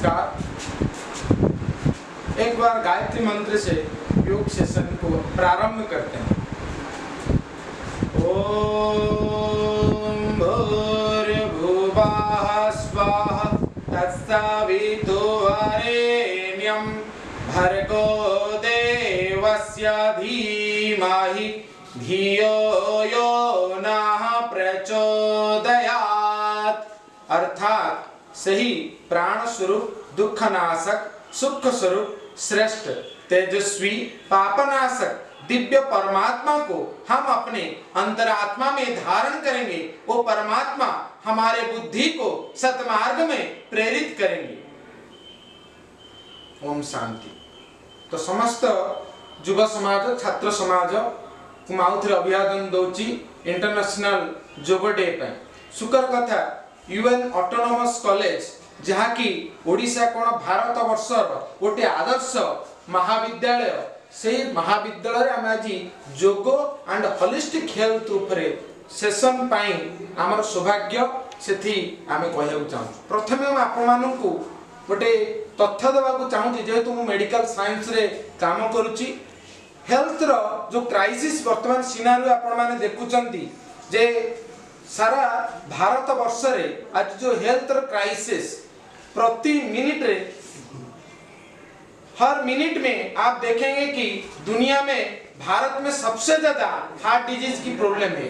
नमस्कार। एक बार गायत्री मंत्र से योग सेशन को प्रारंभ करते हैं। ओम भूर्भुवः स्वः तत्सवितुर्वरेण्यं भर्गो देवस्य धीमहि धियो यो नः प्रचोदयात्। अर्थात सही प्राण स्वरूप, दुख नाशक, सुख स्वरूप, श्रेष्ठ, तेजस्वी, पापनाशक दिव्य परमात्मा को हम अपने अंतरात्मा में धारण करेंगे। वो परमात्मा हमारे बुद्धि को सतमार्ग में प्रेरित करेंगे। ओम शांति। तो समस्त युव समाज, छात्र समाज कुमाउथरे अभिवादन दौची इंटरनेशनल योग डे पे। सुकर कथा यूएन ऑटोनोमस कॉलेज जहाँकि ओडिशा कोण भारत वर्षर गोटे आदर्श महाविद्यालय, से महाविद्यालय आम आज योग एंड होलिस्टिक हेल्थ उपरे सेशन पाई आमर सौभाग्य से आम कहू चाहूँ। प्रथम आपण गोटे तथ्य देवाक चाहूँगी, जेहेतु मु मेडिकल साइंस रे काम करुच्ची। हेल्थ रो जो क्राइसिस वर्तमान सिनारियो आपण माने देखुचंती जे सारा भारत वर्ष रे आज जो हेल्थ क्राइसिस प्रति मिनट रे, हर मिनट में आप देखेंगे कि दुनिया में भारत में सबसे ज्यादा हार्ट डिजीज की प्रॉब्लम है।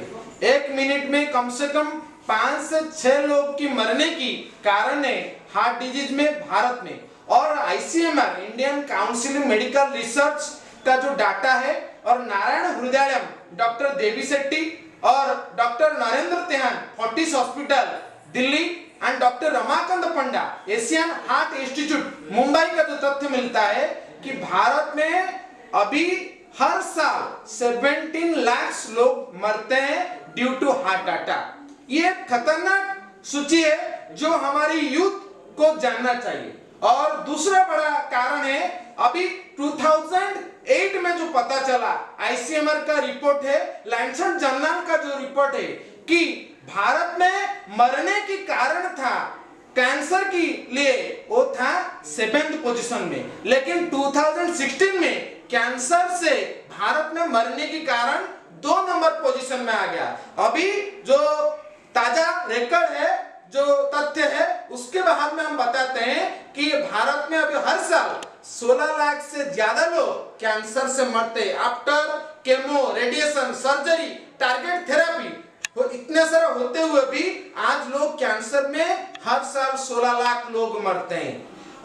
एक मिनट में कम से कम 5 से 6 लोग की मरने की कारण है हार्ट डिजीज में भारत में। और ICMR Indian council medical research का जो डाटा है, और नारायण हृदयालयम डॉक्टर देवी शेट्टी और doctor Narendra Trehan Fortis hospital Delhi and doctor Ramakant Panda Asian heart institute Mumbai का जो तथ्य मिलता है कि भारत में अभी हर साल 17 लाख लोग मरते हैं ड्यू टू हार्ट अटैक। ये खतरनाक सूची है जो हमारी यूथ को जानना चाहिए। और दूसरा बड़ा कारण है, अभी 2008 में जो पता चला, ICMR का रिपोर्ट है, लैंसेट जर्नल का जो रिपोर्ट है कि भारत में मरने की कारण था कैंसर के लिए, वो था 7th पोजीशन में। लेकिन 2016 में कैंसर से भारत में मरने के कारण 2 नंबर पोजीशन में आ गया। अभी जो ताजा रिकॉर्ड है, जो तथ्य है, उसके बाद में हम बताते हैं कि भारत में अभी हर साल 16 लाख से ज्यादा लोग कैंसर से मरते after chemo, radiation, surgery, target therapy. तो इतने सारे होते हुए भी आज लोग कैंसर में हर साल 16 लाख लोग मरते हैं।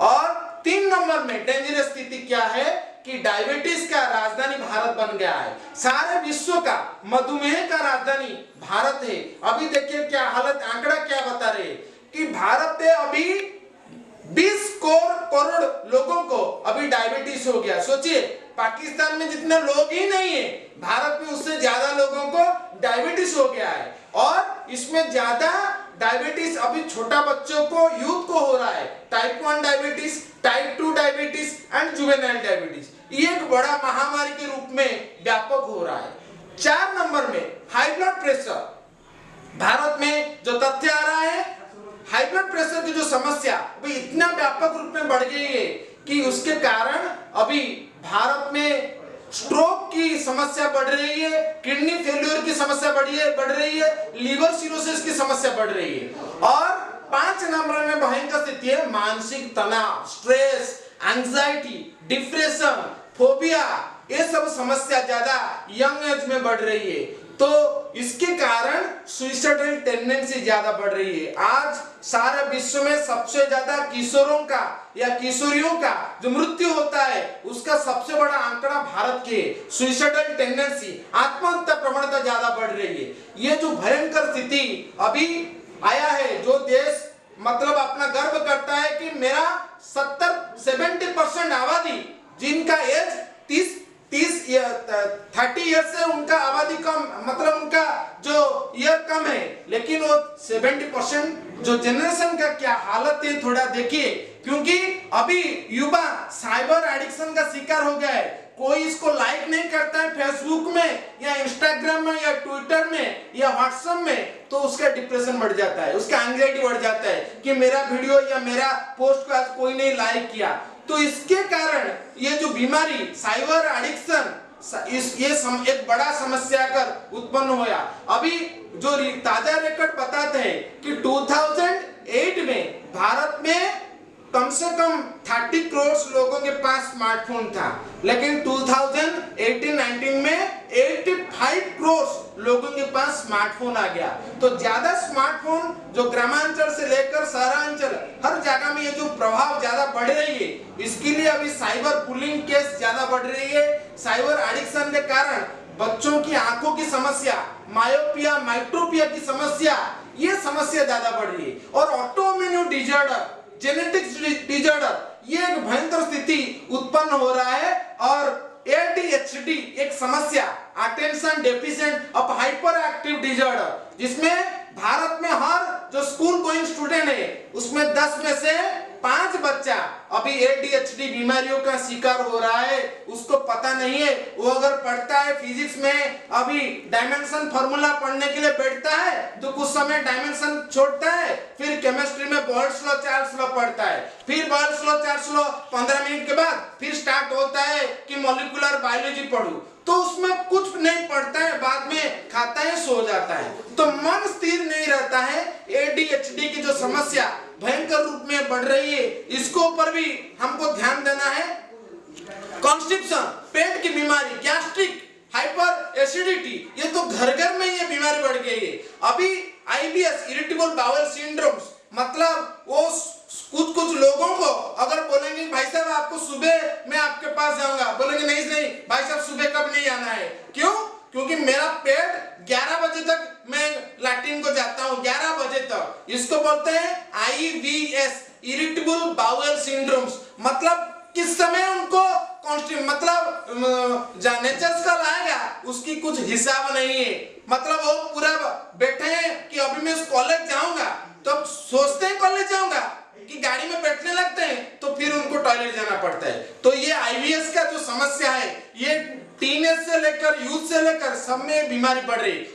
और 3 नंबर में डेंजरस स्थिति क्या है कि डायबिटीज का राजधानी भारत बन गया है। सारे विश्व का मधुमेह का राजधानी भारत है। अभी देखिए क्या हालत, आंकड़ा क्या बता रहे कि भारत में अभी 20 करोड़ लोगों को अभी डायबिटीज हो गया। सोचिए, पाकिस्तान में जितने लोग ही नहीं है, भारत में उससे ज्यादा लोगों को डायबिटीज हो गया है। और इसमें ज्यादा डायबिटीज अभी छोटा बच्चों को, यूथ को हो रहा है। Type 1 diabetes, type 2 diabetes and juvenile diabetes, ये एक बड़ा महामारी के रूप में व्यापक हो रहा है। 4 नंबर में हाई ब्लड प्रेशर। भारत में जो तथ्य आ रहा है, हाई ब्लड प्रेशर की जो समस्या अभी इतना व्यापक रूप में बढ़ गई है कि उसके कारण अभी भारत में स्ट्रोक की समस्या बढ़ रही है, किडनी फेल्योर की समस्या बढ़ रही है, लीवर सिरोसिस की समस्या बढ़ रही है। और 5 नंबर में भयंकर स्थिति है मानसिक तनाव, स्ट्रेस, एंजाइटी, डिप्रेशन, फोबिया, ये सब समस्या ज्यादा यंग एज में बढ़ रही है। तो इसके कारण सुइसाइडल टेंडेंसी ज्यादा बढ़ रही है। आज सारे विश्व में सबसे ज्यादा किशोरों का या किशोरियों का जो मृत्यु होता है, उसका सबसे बड़ा आंकड़ा भारत के। सुइसाइडल टेंडेंसी, आत्महत्या प्रवणता ज्यादा बढ़ रही है। ये जो भयंकर स्थिति अभी आया है, जो देश मतलब अपना गर्व करता है कि मेरा 70-70% आबादी जिनका एज 30 ईयर से उनका आबादी कम, मतलब उनका जो ईयर कम है, लेकिन वो 70% जो जनरेशन का क्या हालत है थोड़ा देखिए। क्योंकि अभी युवा साइबर एडिक्शन का शिकार हो गया है। कोई इसको लाइक नहीं करता है फेसबुक में या इंस्टाग्राम में या ट्विटर में या व्हाट्सएप में, तो उसका डिप्रेशन बढ़ जाता है, उसका एंग्जाइटी बढ़ जाता है कि मेरा वीडियो या मेरा पोस्ट को आज कोई नहीं लाइक किया। तो इसके कारण ये जो बीमारी साइबर एडिक्शन एक बड़ा समस्या कर उत्पन्न हुआ। अभी जो ताजा रिकॉर्ड बताते हैं कि 2008 में भारत में कम से कम 30 करोड़ लोगों के पास स्मार्टफोन था, लेकिन 2018-19 में 85 करोड़ लोगों के पास स्मार्टफोन आ गया। तो ज्यादा स्मार्टफोन जो ग्रामांचल से लेकर शहरांचल हर जगह में ये जो प्रभाव ज्यादा बढ़ रही है, इसके लिए अभी साइबर बुलिंग केस ज्यादा बढ़ रही है। साइबर एडिक्शन के कारण बच्चों की आंखों की समस्या, मायोपिया, माइट्रोपिया की समस्या, ये समस्या ज्यादा बढ़ रही है। और ऑटोइम्यून डिसऑर्डर, जेनेटिक्स डिसऑर्डर, ये एक भयंकर स्थिति उत्पन्न हो रहा है। और ADHD एक समस्या, attention deficient of hyper active disorder, जिसमें भारत में हर जो स्कूल गोइंग स्टूडेंट है उसमें 10 में से 5 बच्चा अभी ADHD बीमारियों का शिकार हो रहा है। उसको पता नहीं है, वो अगर पढ़ता है फिजिक्स में अभी डायमेंशन फार्मूला पढ़ने के लिए बैठता है तो कुछ समय डायमेंशन छोड़ता है, फिर केमिस्ट्री में बोयल्स लॉ, चार्ल्स लॉ पढ़ता है, फिर Boyle's law, Charles law 15 minute के बाद फिर स्टार्ट होता है कि मॉलिक्यूलर बायोलॉजी पढ़ूं, तो उसमें कुछ नहीं पढ़ता है, बाद में खाता है, सो जाता है। तो मन स्थिर नहीं रहता है। ADHD की जो समस्या भयंकर रूप में बढ़ रही है, इसको ऊपर भी हमको ध्यान देना है। कॉन्स्टिपेशन, पेट की बीमारी, गैस्ट्रिक, हाइपर एसिडिटी, ये तो घर घर में ये बीमारी बढ़ गई है। अभी IBS, इरिटेबल बाउल सिंड्रोम्स, मतलब वो कुछ लोगों को अगर बोलेंगे भाई साहब आपको सुबह मैं आपके पास जाऊंगा, बोलेंगे नहीं नहीं भाई साहब सुबह कब नहीं आना है। क्यों? क्योंकि मेरा पेट 11 बजे तक मैं लैट्रिन को जाता हूं, 11 बजे तक। इसको बोलते हैं IBS, इरिटेबल बाउल सिंड्रोम्स। मतलब किस समय उनको मतलब नेचर्स का लाएगा उसकी कुछ हिसाब नहीं है। मतलब वो पूरा बैठे हैं कि अभी मैं कॉलेज जाऊंगा, तो सोचते हैं कॉलेज जाऊंगा कि गाड़ी में बैठने लगते हैं तो फिर उनको टॉयलेट जाना पड़ता है। तो ये IBS का जो समस्या है, ये टीनेज से लेकर यूथ से लेकर सब में बीमारी बढ़ रही है।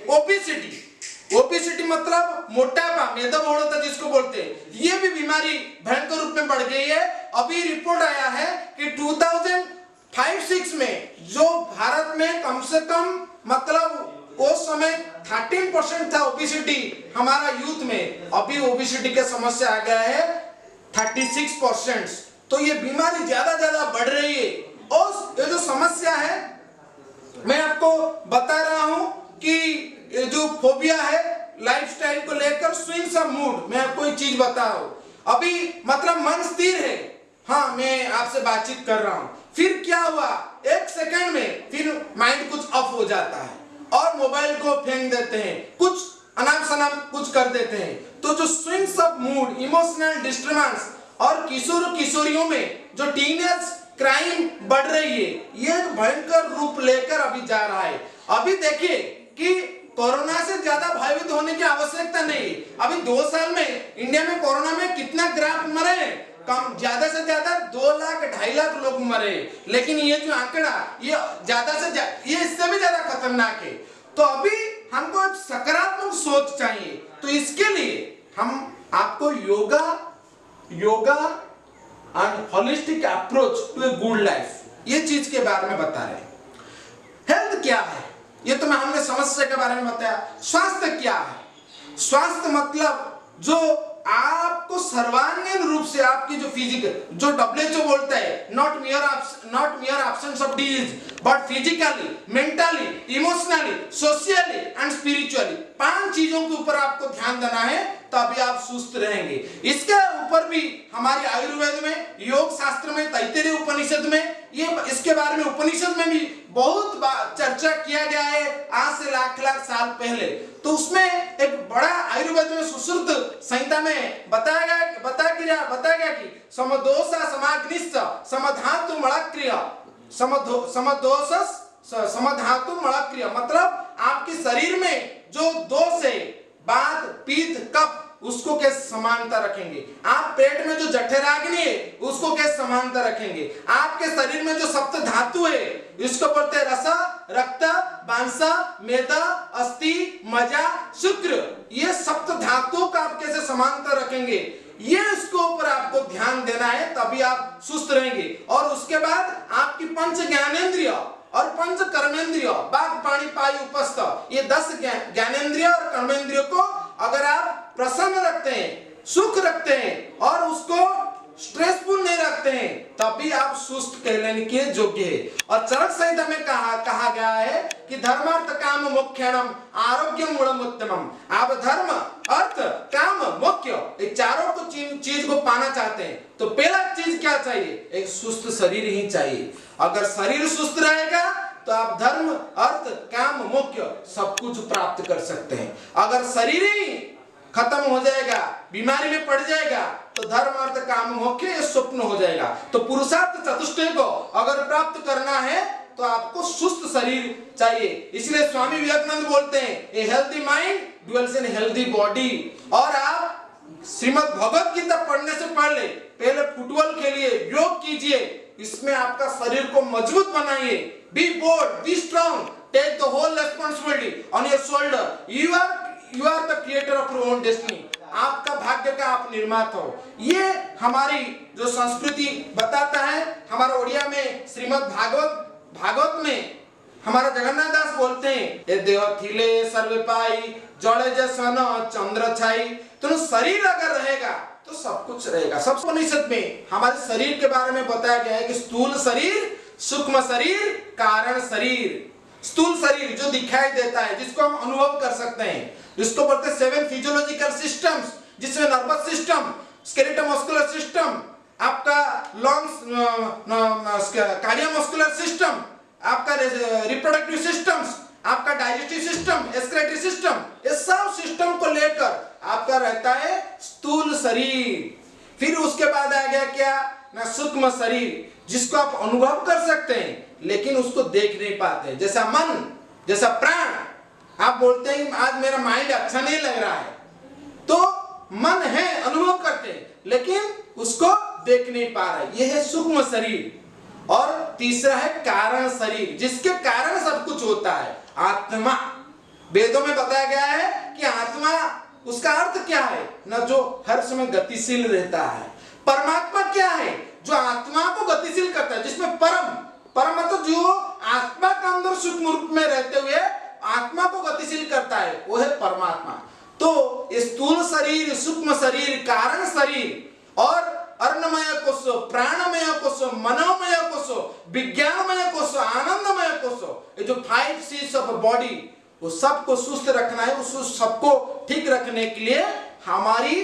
ओबेसिटी मतलब मोटापा, मेदबहुलता जिसको बोलते हैं, ये भी बीमारी भयंकर रूप में बढ़ गई है। अभी रिपोर्ट आया है कि 2005-6 में जो भारत में कम से कम मतलब उस समय 13% था ओबेसिटी हमारा यूथ में, अभी ओबेसिटी का समस्या आ गया है 36%। तो ये बीमारी ज्यादा बढ़ रही है। और ये जो समस्या है मैं आपको बता रहा हूं कि ये जो फोबिया है लाइफस्टाइल को लेकर, स्विंग्स ऑफ मूड, मैं आपको एक चीज बता रहा हूं। अभी मतलब मन स्थिर है, हाँ मैं आपसे बातचीत कर रहा हूं, फिर क्या हुआ 1 सेकंड में फिर माइंड कुछ ऑफ हो जाता है और मोबाइल को फेंक देते हैं, कुछ अनाप शनाप कुछ कर देते हैं। तो जो swings of mood, emotional disturbance और किशोर किशोरियों में जो टीनेज क्राइम बढ़ रही है, ये भयंकर रूप लेकर अभी जा रहा है। अभी देखिए कि कोरोना से ज्यादा भयभीत होने की आवश्यकता नहीं। अभी 2 साल में इंडिया में कोरोना में कितना ग्राफ मरे हैं, कम ज्यादा से ज्यादा 2 लाख 2.5 लाख लोग मरे, लेकिन ये जो आंकड़ा ये ज्यादा से ये इससे भी ज्यादा खतरनाक है। तो अभी हमको एक सकारात्मक सोच चाहिए। तो इसके लिए हम आपको yoga and holistic approach to a good life, ये चीज के बारे में बता रहे हैं। हेल्थ क्या है ये तो हमने समस्या के बारे में बताया। स्वास्थ्य क्या है? स्वास्थ्य मतलब जो आपको सर्वांगीण रूप से आपकी जो फिजिकल, जो WHO बोलता है not मियर absence of disease but physically, mentally, emotionally, socially and spiritually, 5 चीजों के ऊपर आपको ध्यान देना है, तभी आप सुस्त रहेंगे। इसके ऊपर भी हमारी आयुर्वेद में, योग शास्त्र में, तैत्तिरीय उपनिषद में ये इसके बारे में उपनिषद में भी बहुत चर्चा किया गया है आज से लाख साल पहले। तो उसमें एक बड़ा आयुर्वेद में सुश्रुत संहिता में बताया गया कि समदोषा समाग्निश्च समधातु मलक्रिय, समधातु मलक्रिय मतलब आपके शरीर में जो दोष है, वात, पित्त, कफ, उसको कैसे समानता रखेंगे? आप पेट में जो जठराग्नि है उसको कैसे समानता रखेंगे? आपके शरीर में जो सप्त धातु है इसको बोलते हैं रस, रक्त, मांस, मेदा, अस्थि, मज्जा, शुक्र। ये सप्त धातुओं का आप कैसे समानता रखेंगे, ये इसको ऊपर आपको ध्यान देना है, तभी आप सुस्त रहेंगे। और उसके बाद आपकी पंच ज्ञानेंद्रिय और पंच कर्मेंद्रिय बाघ पाणी पाई उपस्थ, ये 10 ज्ञानेंद्रिय और कर्मेंद्रिय को अगर आप प्रसन्न रखते हैं, सुख रखते हैं और उसको स्ट्रेसफुल नहीं रखते हैं, तभी आप सुस्त कहलाने के योग्य है। और चरक संहिता में कहा गया है कि धर्मार्थ काम मोक्षणम आरोग्यम गुणमुत्तमम। आप धर्म, अर्थ, काम, मोक्ष, ये चारों को चीज को पाना चाहते हैं तो पहला चीज क्या चाहिए? एक सुस्त शरीर ही चाहिए। अगर शरीर सुस्त रहेगा तो आप धर्म, अर्थ, काम, मोक्ष सब कुछ प्राप्त कर सकते हैं। अगर शरीर ही खत्म हो जाएगा, बीमारी में पड़ जाएगा, तो धर्म, अर्थ, काम, मोक्ष ये स्वप्न हो जाएगा। तो पुरुषार्थ चतुष्टय को अगर प्राप्त करना है तो आपको सुस्त शरीर चाहिए। इसलिए स्वामी विवेकानंद बोलते हैं a healthy mind dwells in healthy body. और आप श्रीमद् भगवत गीता पढ़ने से पहले पहले फुटबॉल खेलिए, योग कीजिए, इसमें आपका शरीर को मजबूत बनाइए। Be bold, be strong, take the whole responsibility on your shoulder. You are the creator of your own destiny. आपका भाग्य का आप निर्माता हो। ये हमारी जो संस्कृति बताता है। हमारा ओडिया में श्रीमद् भागवत में हमारा जगन्नाथ दास बोलते हैं ए देह थिले सर्वे पाई जड़े जैसन चंद्र छाई। तो शरीर अगर रहेगा तो सब कुछ रहेगा। सब उपनिषद में हमारे शरीर के बारे में बताया गया है कि स्थूल शरीर, सूक्ष्म शरीर, कारण शरीर। स्थूल शरीर जो दिखाई देता है, जिसको हम अनुभव कर सकते हैं, जिसको बोलते हैं 7 फिजियोलॉजिकल सिस्टम्स, जिसमें nervous system, skeletal muscular system, आपका लंग्स, कार्डियोमस्कुलर सिस्टम, आपका रिप्रोडक्टिव सिस्टम्स, आपका डाइजेस्टिव सिस्टम, एक्सक्रीटरी सिस्टम, ये सब सिस्टम को लेकर आपका रहता है स्थूल शरीर। फिर उसके बाद आ गया क्या ना, सूक्ष्म शरीर, जिसको आप अनुभव कर सकते हैं लेकिन उसको देख नहीं पाते। जैसा मन, जैसा प्राण। आप बोलते हैं आज मेरा माइंड अच्छा नहीं लग रहा है, तो मन है, अनुभव करते हैं लेकिन उसको देख नहीं पा रहे। यह है सूक्ष्म शरीर। और तीसरा है कारण शरीर, जिसके कारण सब कुछ होता है, आत्मा। वेदों में बताया गया है कि आत्मा, उसका अर्थ क्या है ना, जो हर समय गतिशील रहता है। परमात्मा क्या है? जो आत्मा को गतिशील करता है, जिसमें परम मतलब जो आत्मा के अंदर सूक्ष्म रूप में रहते हुए आत्मा को गतिशील करता है, वो है परमात्मा। तो स्थूल शरीर, सूक्ष्म शरीर, कारण शरीर और अर्णमय कोश, प्राणमय कोश, मनोमय कोश, विज्ञानमय कोश, आनंदमय कोश, ये जो 5 C's ऑफ बॉडी, वो सबको सुस्त रखना है। उस सबको ठीक रखने के लिए हमारी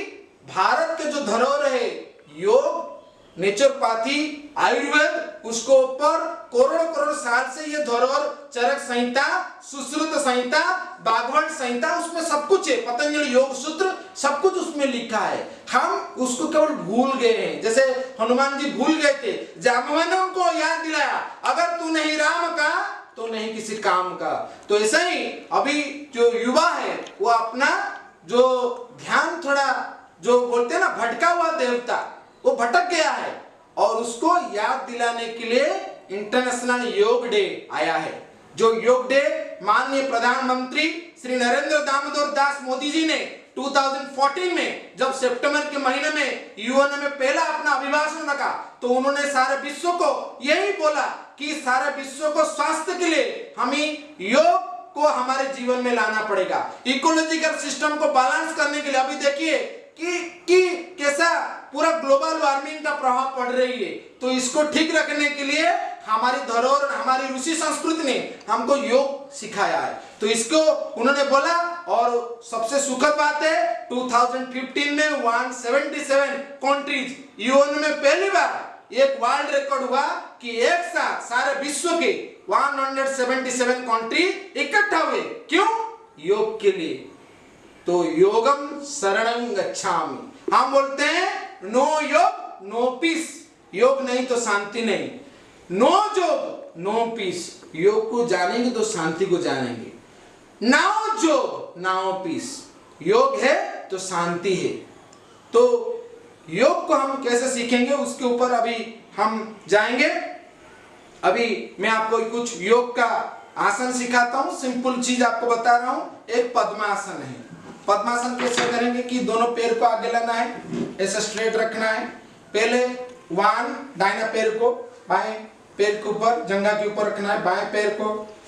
भारत के जो धरोहर है, योग, नेचुरोपैथी, आयुर्वेद, उसको ऊपर करोड़ साल से ये धरोहर, चरक संहिता, सुश्रुत संहिता, भागवत संहिता, उसमें सब कुछ है। पतंजलि योग सूत्र, सब कुछ उसमें लिखा है। हम उसको केवल भूल गए हैं। जैसे हनुमान जी भूल गए थे, जामवंत को याद दिलाया, अगर तू नहीं राम का तो नहीं किसी काम का। तो ऐसा ही अभी जो युवा है वो अपना जो ध्यान थोड़ा, जो बोलते हैं ना भटका हुआ देवता, वो भटक गया है और उसको याद दिलाने के लिए इंटरनेशनल योग डे आया है। जो योग डे माननीय प्रधानमंत्री श्री नरेंद्र दामोदर दास मोदी जी ने 2014 में, जब सितंबर के महीने में यूएन में पहला अपना अभिभाषण रखा, तो उन्होंने सारे विश्व को यही बोला कि सारे विश्व को स्वास्थ्य के लिए हमें योग को हमारे जीवन में लाना पड़ेगा। इकोलॉजिकल सिस्टम को बैलेंस करने के लिए अभी देखिए कि कैसा पूरा ग्लोबल वार्मिंग का प्रभाव पड़ रही है। तो इसको ठीक रखने के लिए हमारी धरोहर, हमारी ऋषि संस्कृति ने हमको योग सिखाया है। तो इसको उन्होंने बोला। और सबसे सुखद बात है 2015 में 177 कंट्रीज, यूएन में पहली बार एक वर्ल्ड रिकॉर्ड हुआ कि एक साथ सारे विश्व के 177 कंट्री इकट्ठा हुए। क्यों? योग के लिए। तो योगम शरणं गच्छामि। हम बोलते हैं नो योग नो पीस। योग नहीं तो शांति नहीं। नो योग नो पीस। योग को जानेंगे तो शांति को जानेंगे। नाउ जोग नाउ पीस। योग है तो शांति है। तो योग को हम कैसे सीखेंगे उसके ऊपर अभी हम जाएंगे। अभी मैं आपको कुछ योग का आसन सिखाता हूं, सिंपल चीज आपको बता रहा हूं। एक पद्मासन है। पद्मासन कैसे करेंगे कि दोनों पैर को आगे लाना है, ऐसे स्ट्रेट रखना है। पहले दाहिना पैर को बाएं पैर के ऊपर जंघा के ऊपर रखना है, बाएं पैर को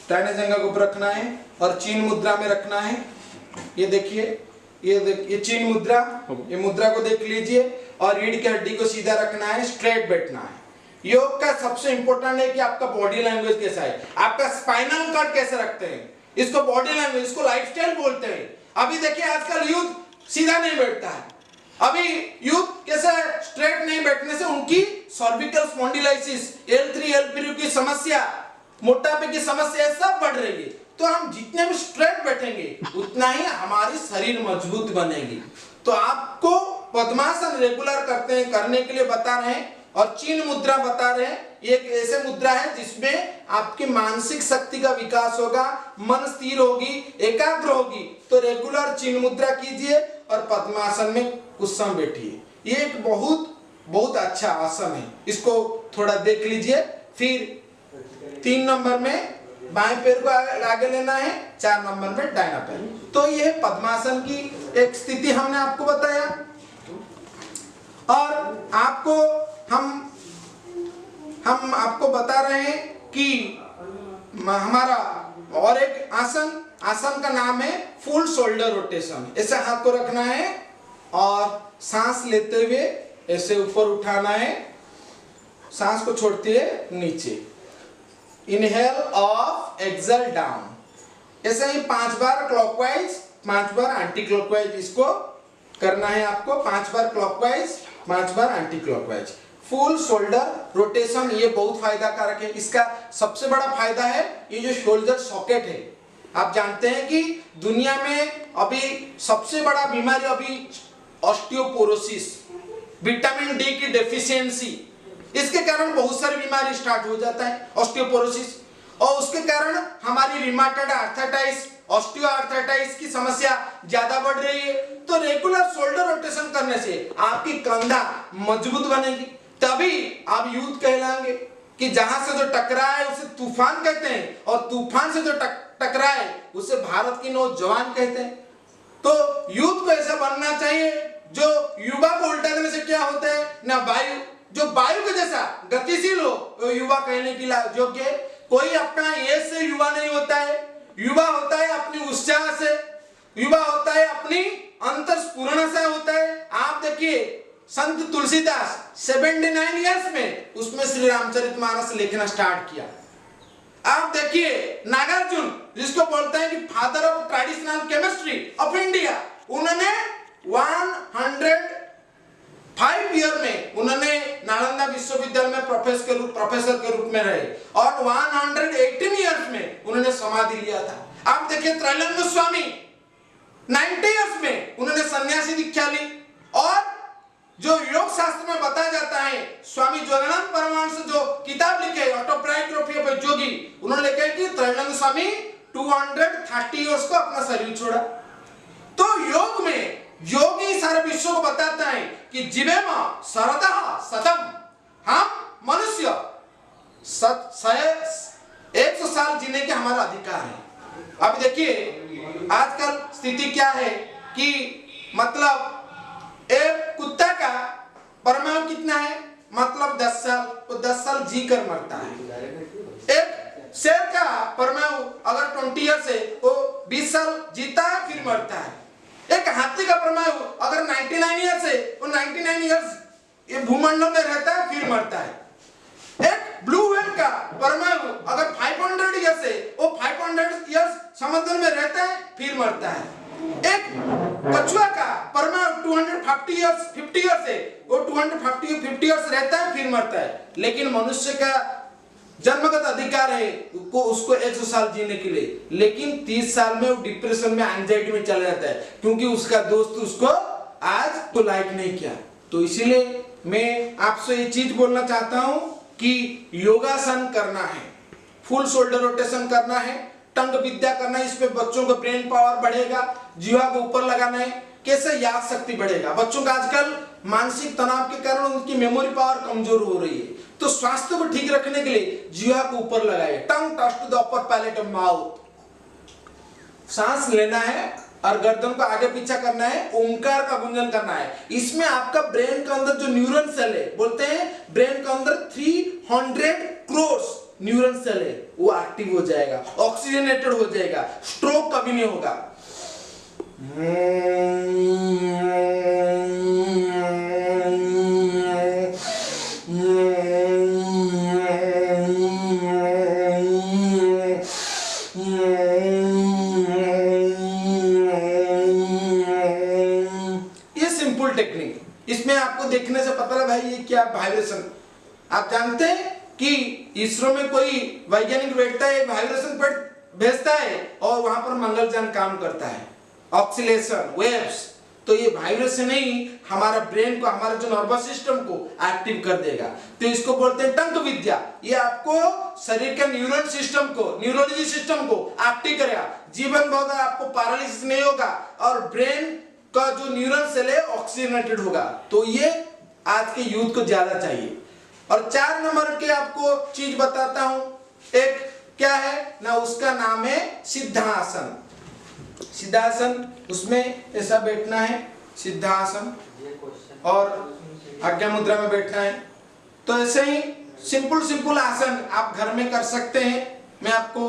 दाहिने जंघा के ऊपर रखना है और चीन मुद्रा में रखना है। ये देखिए, ये चीन मुद्रा, ये मुद्रा को देख लीजिए। और रीढ़ की हड्डी को सीधा रखना है, स्ट्रेट बैठना है। योग का सबसे इंपॉर्टेंट है कि आपका बॉडी लैंग्वेज कैसा है, आपका स्पाइनल कट कैसे रखते हैं, इसको बॉडी लैंग्वेज, इसको लाइफस्टाइल बोलते हैं। अभी देखिए आजकल यूथ सीधा नहीं बैठता है। अभी यूथ कैसे स्ट्रेट नहीं बैठने से उनकी सर्विकल स्पॉन्डिलाइसिस, L3 L4 की समस्या, मोटापे की समस्या सब बढ़ रही है। तो हम जितने भी स्ट्रेट बैठेंगे उतना ही हमारी शरीर मजबूत बनेगी। तो आपको पद्मासन रेगुलर करने के लिए बता रहे हैं और चीन मुद्रा बता रहे हैं। ये एक ऐसे मुद्रा है जिसमें आपकी मानसिक शक्ति का विकास होगा, मन स्थिर होगी, एकाग्र होगी। तो रेगुलर चीन मुद्रा कीजिए और पद्मासन में कुछ समय बैठिए। ये एक बहुत अच्छा आसन है, इसको थोड़ा देख लीजिए। फिर 3 नंबर में बाएं पैर को आगे लेना है, 4 नंबर में दाहिना पैर। तो यह पद्मासन की एक स्थिति हमने आपको बताया। और आपको हम आपको बता रहे हैं कि हमारा और एक आसन का नाम है फुल शोल्डर रोटेशन। ऐसे हाथ को रखना है और सांस लेते हुए ऐसे ऊपर उठाना है, सांस को छोड़ते हुए नीचे। Inhale off, exhale down. ऐसे ही 5 बार क्लॉकवाइज, 5 बार एंटी क्लॉकवाइज इसको करना है आपको। 5 बार क्लॉकवाइज, 5 बार anti clockwise. Full shoulder rotation ये बहुत फायदा कारक है। इसका सबसे बड़ा फायदा है ये जो शोल्डर सॉकेट है। आप जानते हैं कि दुनिया में अभी सबसे बड़ा बीमारी अभी ऑस्टियोपोरोसिस, विटामिन डी की डेफिशिएंसी, इसके कारण बहुत सारी बीमारी स्टार्ट हो जाता है, ऑस्टियोपोरोसिस। और उसके कारण हमारी रिमाटॉइड आर्थराइटिस, ऑस्टियोआर्थराइटिस की समस्या ज्यादा बढ़ रही है। तो रेगुलर शोल्डर रोटेशन करने से आपकी कंधा मजबूत बनेगी, तभी आप यूथ कहलाएंगे। कि जहां से जो टकराए उसे तूफान कहते हैं और तूफान से जो टकराए उसे भारत की नौजवान कहते हैं। तो यूथ को ऐसा बनना चाहिए जो युवा को उल्टा देने से क्या होता है ना, वायु जो वायु के जैसा गतिशील हो, वो युवा कहने की योग्य। कोई अपना ये से युवा नहीं होता है, युवा होता है अपनी उत्साह से, युवा होता है अपनी अंतस्फुरण से होता है। आप देखिए संत तुलसीदास 79 इयर्स में उसमें श्री रामचरितमानस लिखना स्टार्ट किया। आप देखिए नागार्जुन जिसको बोलते हैं कि father of traditional chemistry of India, उन्होंने 105 ईयर में उन्होंने नालंदा विश्वविद्यालय में प्रोफेसर के रूप में रहे और 118 इयर्स में उन्होंने समाधि लिया था। आप देखिए त्रैलंग स्वामी 90 इयर्स में उन्होंने सन्यासी दीक्षा ली। और जो योग शास्त्र में बताया जाता है, स्वामी ज्वलानंद परमहंस जो किताब लिखे ऑटोबायोग्राफी ऑफ ए योगी, उन्होंने लिखा है कि त्रैलंग स्वामी 230 इयर्स को अपना शरीर छोड़ा। तो योग में योगी सारे विश्व को बताता है कि जीवेम शरदः शतम्, हम मनुष्य 100 साल जीने के हमारा अधिकार है। अब देखिए आजकल स्थिति क्या है कि मतलब एक कुत्ता का परमाणु कितना है, मतलब 10 साल, वो 10 साल जी कर मरता है। एक शेर का परमाणु अगर 20 ईयर से वो 20 साल जीता है फिर मरता है। एक हाथी का परमाणु अगर 99 ईयर से वो 99 ईयर्स ये भूमंडल में रहता है फिर मरता है। एक ब्लू व्हेल का परमाणु अगर 500 ईयर से वो 500 ईयर्स समुद्र में रहता है फिर मरता है। एक कछुआ का परमाणु 250 ईयर्स 50 ईयर्स से वो 250 ईयर्स रहता है फिर मरता है। लेकिन मनुष्य का जन्मगत अधिकार है उसको 100 साल जीने के लिए, लेकिन 30 साल में वो डिप्रेशन में, एंजाइटी में चला जाता है क्योंकि उसका दोस्त उसको आज तो लाइक नहीं किया। तो इसीलिए मैं आपसे ये चीज बोलना चाहता हूं कि योगासन करना है, फुल शोल्डर रोटेशन करना है, टंग विद्या करना है, इसमें बच्चों का ब्रेन पावर बढ़ेगा, जीवा को ऊपर लगाना है। कैसे याद शक्ति बढ़ेगा। बच्चों का आजकल मानसिक तनाव के कारण उनकी मेमोरी पावर कमजोर हो रही है। तो स्वास्थ्य को ठीक रखने के लिए जीवा को ऊपर लगाइए, tongue touch to the upper palate of mouth. सांस लेना है और गर्दन को आगे पीछे करना है, ओंकार का गुंजन करना है। इसमें आपका ब्रेन के अंदर जो न्यूरॉन सेल है, बोलते हैं ब्रेन के अंदर 300 करोड़ न्यूरॉन सेल है, वो एक्टिव हो जाएगा, ऑक्सीजनेटेड हो जाएगा, स्ट्रोक कभी नहीं होगा। ये सिंपल टेक्निक, इसमें आपको देखने से पता लगा भाई ये क्या वाइब्रेशन। आप जानते हैं कि इसरो में कोई वैज्ञानिक बैठता है, वाइब्रेशन पर भेजता है और वहां पर मंगलयान काम करता है, ऑक्सीलेशन वेव्स। तो ये वाइब्रेशन ही हमारा ब्रेन को, हमारे जो नर्वस सिस्टम को एक्टिव कर देगा। तो इसको बोलते हैं टंक विद्या। ये आपको शरीर के न्यूरल सिस्टम को, न्यूरोलॉजी सिस्टम को एक्टिव करेगा। जीवन भर आपको पैरालिसिस नहीं होगा और ब्रेन का जो न्यूरल सेल है ऑक्सीजनेटेड होगा। तो ये आज के यूथ को ज्यादा चाहिए। और 4 नंबर के आपको चीज बताता हूं, एक क्या है ना, उसका नाम है सिद्धासन। सिद्धासन, उसमें ऐसा बैठना है सिद्धासन और आज्ञा मुद्रा में बैठना है। तो ऐसे ही सिंपल आसन आप घर में कर सकते हैं। मैं आपको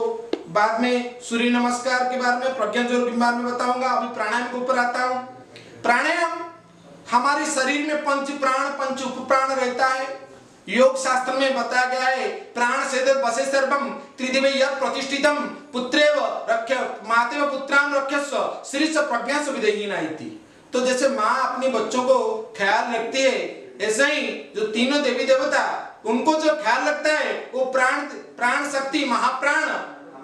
बाद में सूर्य नमस्कार के बारे में, प्रज्ञा जोर के बारे में बताऊंगा। अभी प्राणायाम के ऊपर आता हूं। प्राणायाम हमारे शरीर में पंच प्राण पंच उप प्राण रहता है। योग शास्त्र में बताया गया है, प्राण से बसे सर्वम त्रिदिवे यत् प्रतिष्ठितम पुत्रेव रक्ष्य मातेव पुत्रान रक्षस्व श्रीस प्रज्ञा विदेहिना इति। तो जैसे माँ अपने बच्चों को ख्याल रखती है, ऐसे ही जो तीनों देवी देवता उनको जो ख्याल रखता है वो प्राण शक्ति महाप्राण,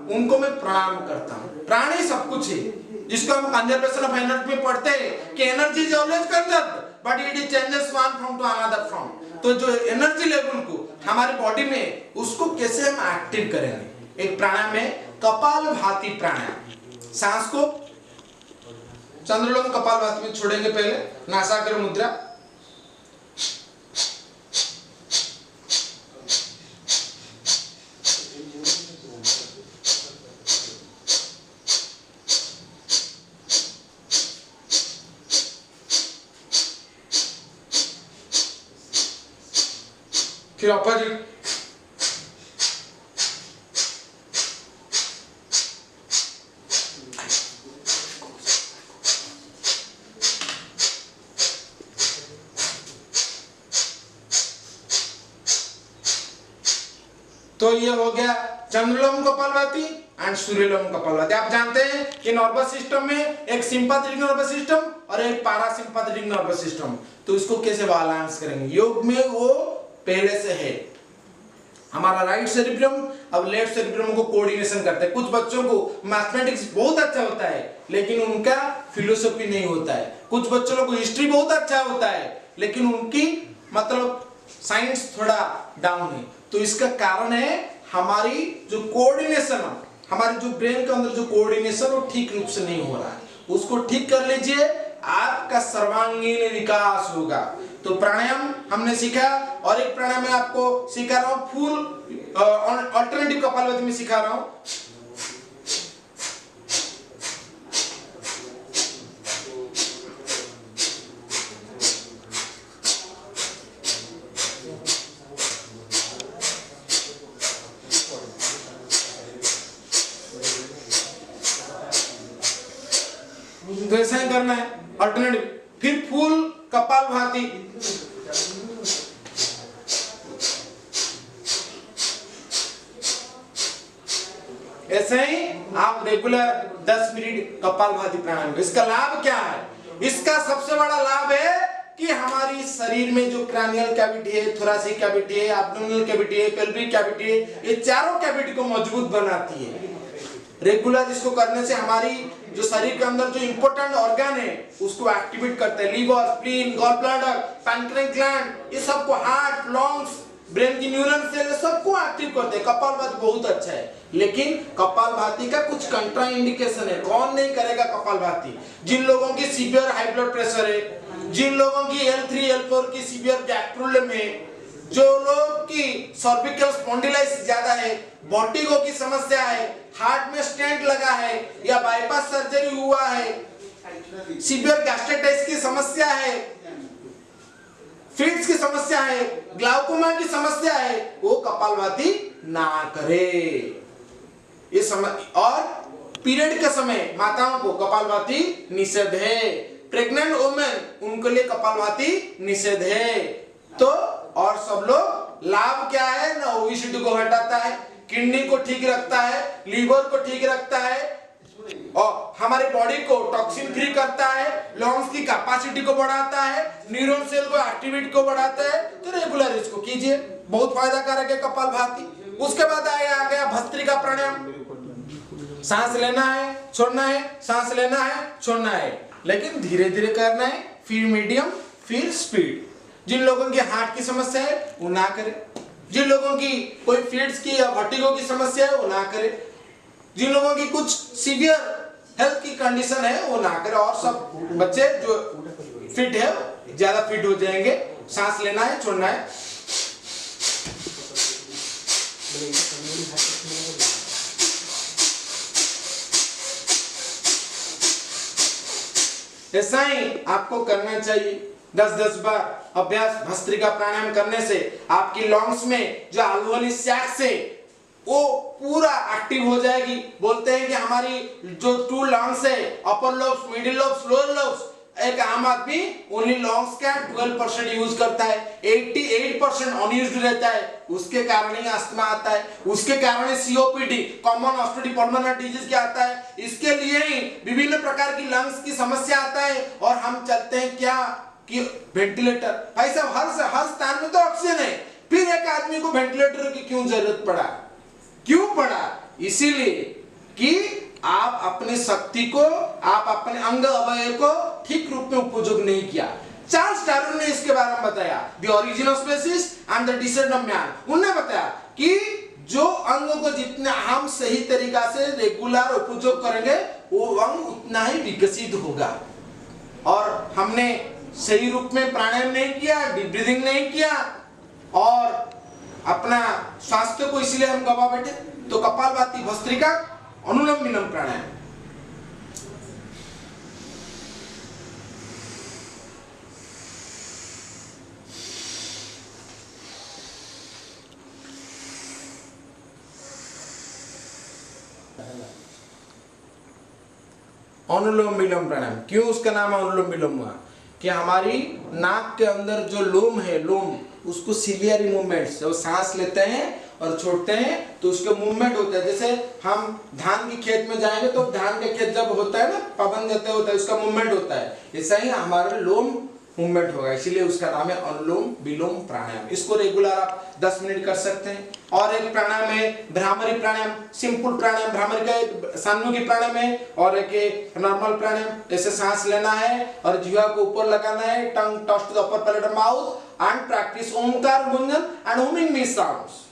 उनको मैं प्रणाम करता हूँ। प्राण ही सब कुछ है, जिसको हम कंजर्वेशन ऑफ एनर्जी में पढ़ते हैं कि energy is always conserved but it is changes one from to another from. तो जो एनर्जी लेवल को हमारे बॉडी में, उसको कैसे हम एक्टिव करेंगे। एक प्राणायाम है कपालभाति प्राणायाम। सांस को चंद्रलोक कपालभाति में छोड़ेंगे। पहले नासाग्र मुद्रा, फिर अपोजिट, तो ये हो गया चंद्रलोम कपालभाति एंड सूर्यलोम कपालभाति। आप जानते हैं कि नर्वस सिस्टम में एक सिंपैथेटिक नर्वस सिस्टम और एक पैरासिम्पैथेटिक नर्वस सिस्टम। तो इसको कैसे बैलेंस करेंगे। योग में वो पहले से है। हमारा राइट सेरिब्रम अब लेफ्ट सेरिब्रम को कोऑर्डिनेशन करता है। कुछ बच्चों को मैथमेटिक्स बहुत अच्छा होता है लेकिन उनका फिलोसफी नहीं होता है। कुछ बच्चों को हिस्ट्री बहुत अच्छा होता है लेकिन उनकी मतलब साइंस थोड़ा डाउन है। तो इसका कारण है हमारी जो कोऑर्डिनेशन, हमारे जो ब्रेन के अंदर जो कोऑर्डिनेशन वो ठीक रूप से नहीं हो रहा है। उसको ठीक कर लीजिए, आपका सर्वांगीण विकास होगा। तो प्राणायाम हमने सीखा और एक प्राणायाम मैं आपको सिखा रहा हूं, फुल अल्टरनेटिव कपालभाति में सिखा रहा हूं। वैसा ही करना है अल्टरनेटिव। फिर फुल कपालभाति, ऐसे ही आप रेगुलर 10 मिनट कपालभाति प्राणायाम। इसका लाभ क्या है? इसका सबसे बड़ा लाभ है कि हमारी शरीर में जो क्रैनियल कैविटी है, थोरैसिक कैविटी है, एब्डोमिनल कैविटी है, पेल्विक कैविटी है, ये चारों कैविटी को मजबूत बनाती है। रेगुलर इसको करने से हमारी जो शरीर के अंदर जो इंपॉर्टेंट ऑर्गन है उसको एक्टिवेट करते हैं। Liver, spleen, gall bladder, pancreas gland, ये सबको, हार्ट, लंग्स, ब्रेन की न्यूरल सेल सबको एक्टिव करते हैं। कपालभाति बहुत अच्छा है, लेकिन कपालभाति का कुछ कंट्रा इंडिकेशन है। कौन नहीं करेगा कपालभाति? जिन लोगों की सीवियर हाई ब्लड प्रेशर है, जिन लोगों की L3 L4 की सीवियर बैक प्रॉब्लम है, जो लोग की सर्विकल स्पॉन्डिलाइटिस ज्यादा है, वर्टिगो की समस्या है, हार्ट में स्टेंट लगा है या बाईपास सर्जरी हुआ है, सीवियर गैस्ट्राइटिस की समस्या है, फिट्स की समस्या है, ग्लाउकोमा की समस्या है, वो कपालभाति ना करे। ये और पीरियड के समय माताओं को कपालभाति निषेध है। प्रेग्नेंट वुमेन उनके लिए कपालभाति निषेध है। तो और सब लोग लाभ क्या है ना, ओबेसिटी को हटाता है, किडनी को ठीक रखता है, लीवर को ठीक रखता है और हमारी बॉडी को टॉक्सिन फ्री करता है, लंग्स की कैपेसिटी को बढ़ाता है, न्यूरॉन सेल को एक्टिविटी को बढ़ाता है। तो रेगुलर इसको कीजिए, बहुत फायदा कारक है कपालभाति। उसके बाद आ गया भस्त्रिका प्राणायाम। सांस लेना है, छोड़ना है, सांस लेना है, छोड़ना है, लेकिन धीरे धीरे करना है, फिर मीडियम, फिर स्पीड। जिन लोगों की हार्ट की समस्या है वो ना करें, जिन लोगों की कोई फिट्स की या वर्टिगो की समस्या है वो ना करें, जिन लोगों की कुछ सीवियर हेल्थ की कंडीशन है वो ना करें। और सब बच्चे जो फिट है ज्यादा फिट हो जाएंगे। सांस लेना है, छोड़ना है। ऐसा ही आपको करना चाहिए 10-10 बार अभ्यास। भस्त्रिका प्राणायाम करने से आपकी लंग्स में जो अल्वोली सैक्स है वो पूरा एक्टिव हो जाएगी। बोलते हैं कि हमारी जो 2 लंग्स है, upper lobes, middle lobes, lower lobes, एक आम आदमी ओनली लंग्स का 12% यूज करता है, 88% अनयूज्ड रहता है। उसके कारण ही अस्थमा आता है, उसके कारण ही COPD, common obstructive pulmonary disease क्या आता है, इसके लिए ही विभिन्न प्रकार की लंग्स की समस्या आता है। और हम चलते हैं क्या कि वेंटिलेटर। भाई साहब हर स्थान में तो ऑक्सीजन है, फिर एक आदमी को वेंटिलेटर की क्यों जरूरत पड़ा? क्यों पड़ा? इसीलिए कि आप अपनी शक्ति को, आप अपने अंग अवयव को ठीक रूप में उपयोग नहीं किया। चार्ल्स डार्विन ने इसके बारे में बताया, the origin of species and the descent of man. उन्होंने बताया कि जो अंग को जितना हम सही तरीका से रेगुलर उपयोग करेंगे वो अंग उतना ही विकसित होगा। और हमने सही रूप में प्राणायाम नहीं किया, डीप ब्रीदिंग नहीं किया और अपना स्वास्थ्य को इसलिए हम गवा बैठे। तो कपालभाति, भस्त्रिका, अनुलोम विलोम प्राणायाम। अनुलोम विलोम प्राणायाम क्यों उसका नाम अनुलोम विलोम हुआ? कि हमारी नाक के अंदर जो लोम है, लोम, उसको सिलियरी मूवमेंट्स, जब सांस लेते हैं और छोड़ते हैं तो उसके मूवमेंट होता है। जैसे हम धान की खेत में जाएंगे तो धान के खेत जब होता है ना, पवन जैसे होता है, उसका मूवमेंट होता है। ऐसा ही हमारा लोम मूवमेंट होगा, इसीलिए उसका नाम है अनुलोम विलोम प्राणायाम। इसको रेगुलर आप 10 मिनट कर सकते हैं। और एक प्राणायाम है भ्रामरी प्राणायाम, सिंपल प्राणायाम। भ्रामरी का एक सान्मुखी प्राणायाम है और एक नॉर्मल प्राणायाम। ऐसे सांस लेना है और जीवा को ऊपर लगाना है, tongue touch to the upper palate of mouth and practice Omkar गुंजन एंड हुमिंग मीन्स साउंड्स।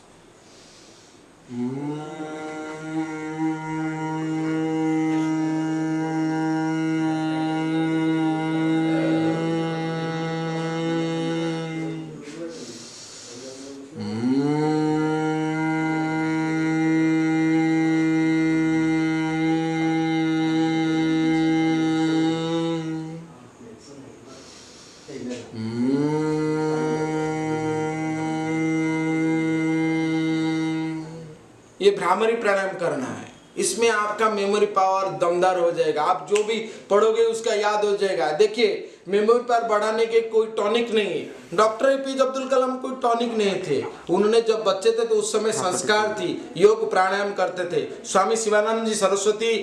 ये भ्रामरी प्राणायाम करना है। इसमें आपका मेमोरी पावर दमदार हो जाएगा। आप जो भी पढ़ोगे उसका याद हो जाएगा। देखिए, मेमोरी पावर बढ़ाने के कोई टॉनिक नहीं है। डॉक्टर APJ अब्दुल कलाम कोई टॉनिक नहीं थे। उन्होंने जब बच्चे थे तो उस समय संस्कार थी, योग प्राणायाम करते थे। स्वामी शिवानंद जी सरस्वती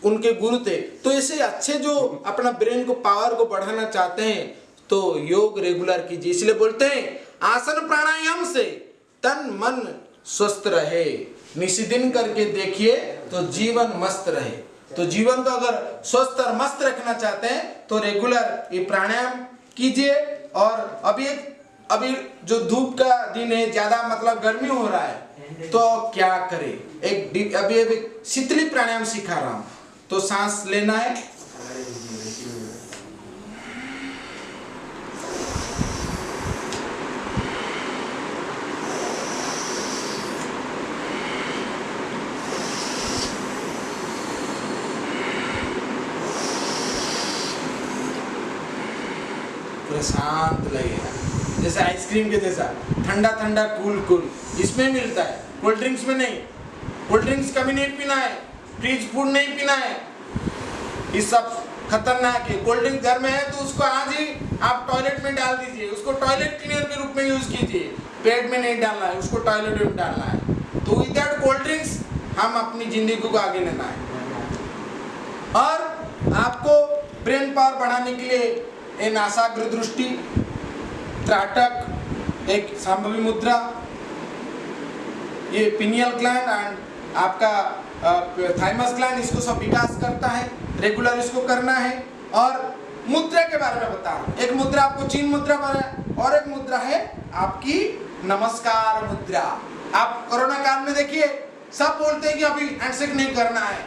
उनके गुरु थे। तो ऐसे अच्छे जो अपना ब्रेन को, पावर को बढ़ाना चाहते हैं तो योग रेगुलर कीजिए। इसलिए बोलते हैं आसन प्राणायाम से तन मन स्वस्थ रहे, निशिदिन करके देखिए तो जीवन मस्त रहे। तो जीवन को अगर स्वस्थ और मस्त रखना चाहते हैं तो रेगुलर ये प्राणायाम कीजिए। और अभी एक अभी जो धूप का दिन है, ज्यादा मतलब गर्मी हो रहा है, तो क्या करे? अभी अभी शीतली प्राणायाम सिखा रहा हूं। तो सांस लेना है, पूरा शांत लगेगा, जैसे आइसक्रीम के जैसा ठंडा ठंडा कूल कूल इसमें मिलता है, कोल्ड ड्रिंक्स में नहीं। कोल्ड ड्रिंक्स कभी नहीं पीना है, फ्रिज फूड नहीं पीना है, ये सब खतरनाक है। कोल्ड ड्रिंक घर में है तो उसको आज ही आप टॉयलेट में डाल दीजिए, उसको टॉयलेट क्लीनर के रूप में यूज कीजिए, पेट में नहीं डालना है, उसको टॉयलेट में डालना है। तो विदाउट कोल्ड ड्रिंक्स हम अपनी जिंदगी को आगे लेना है। और आपको ब्रेन पावर बढ़ाने के लिए ये नासाग्र दृष्टि, त्राटक, एक संभवी मुद्रा, ये पिनियल ग्लैंड एंड आपका थाइमस ग्लैंड, इसको सब विकास करता है, रेगुलर इसको करना है। और मुद्रा के बारे में बता रहा हूं। एक मुद्रा आपको चीन मुद्रा पर, और एक मुद्रा है आपकी नमस्कार मुद्रा। आप कोरोना काल में देखिए सब बोलते हैं कि अभी हैंडशेक नहीं करना है,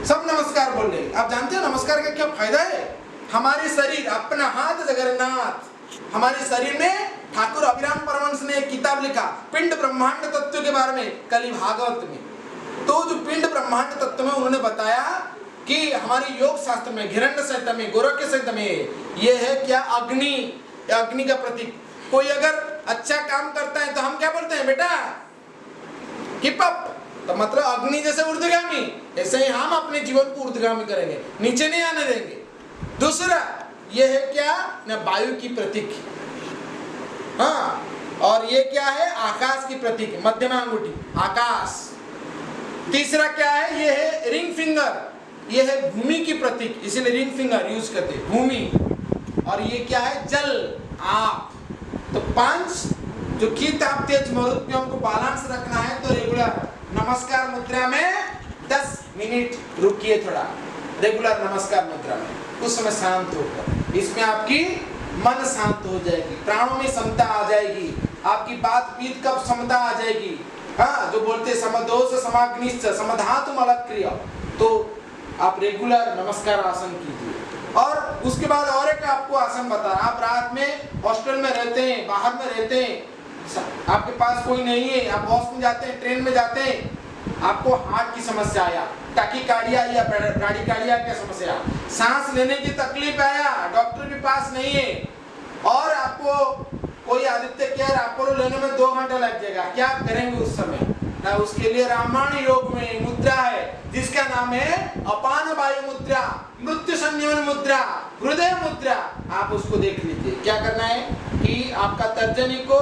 सब नमस्कार बोल रहे हैं। आप जानते हो नमस्कार का क्या फायदा है? हमारे शरीर, अपना हाथ जगन्नाथ, हमारे शरीर में ठाकुर अभिराम परमहंस ने एक किताब लिखा पिंड ब्रह्मांड तत्व के बारे में, कली भागवत में। तो जो पिंड ब्रह्मांड तत्व में उन्होंने बताया कि हमारे योग शास्त्र में, घिरण्य संहिता में, गोरख्य संहिता में, ये है क्या, अग्नि, अग्नि का प्रतीक। कोई अगर अच्छा काम करता है तो हम क्या बोलते हैं, बेटा कीप अप, तो मतलब अग्नि जैसे ऊर्ध्वगामी, ऐसे ही हम अपने जीवन को ऊर्ध्वगामी करेंगे, नीचे नहीं आने देंगे। दूसरा ये है क्या, ना वायु की प्रतीक, हाँ। और ये क्या है, आकाश की प्रतीक, मध्यमा अंगूठी, आकाश। तीसरा क्या है, ये है रिंग फिंगर, ये है भूमि की प्रतीक, इसीलिए रिंग फिंगर यूज करते हैं, भूमि। और ये क्या है, जल, आप। तो 5 जो की ताप तेज मरुत में हमको बैलेंस रखना है, तो रेगुलर नमस्कार मुद्रा में 10 मिनट रुकिए, थोड़ा रेगुलर नमस्कार मुद्रा में, कुछ समय शांत होकर। इसमें आपकी मन शांत हो जाएगी, प्राणों में समता आ जाएगी, आपकी बात पीत का समता आ जाएगी। हाँ, जो बोलते समदोष समाग्निश्च समधातुम अलक्रिय, तो आप रेगुलर नमस्कार आसन कीजिए। और उसके बाद और एक आपको आसन बता रहा, आप रात में हॉस्टल में रहते हैं, बाहर में रहते हैं, आपके पास कोई नहीं है, आप बस में जाते हैं, ट्रेन में जाते हैं, आपको हार्ट की समस्या आया, टैकीकार्डिया या ब्राडीकार्डिया की समस्या, सांस लेने की तकलीफ आया, डॉक्टर के पास नहीं है, और आपको कोई आदित्य केयर अपोलो लेने में 2 घंटा लग जाएगा, क्या करेंगे उस समय? ना, उसके लिए रामायण योग में मुद्रा है जिसका नाम है अपान वायु मुद्रा, मृत्यु संयमन मुद्रा, हृदय मुद्रा। आप उसको देख लीजिए। क्या करना है कि आपका तर्जनी को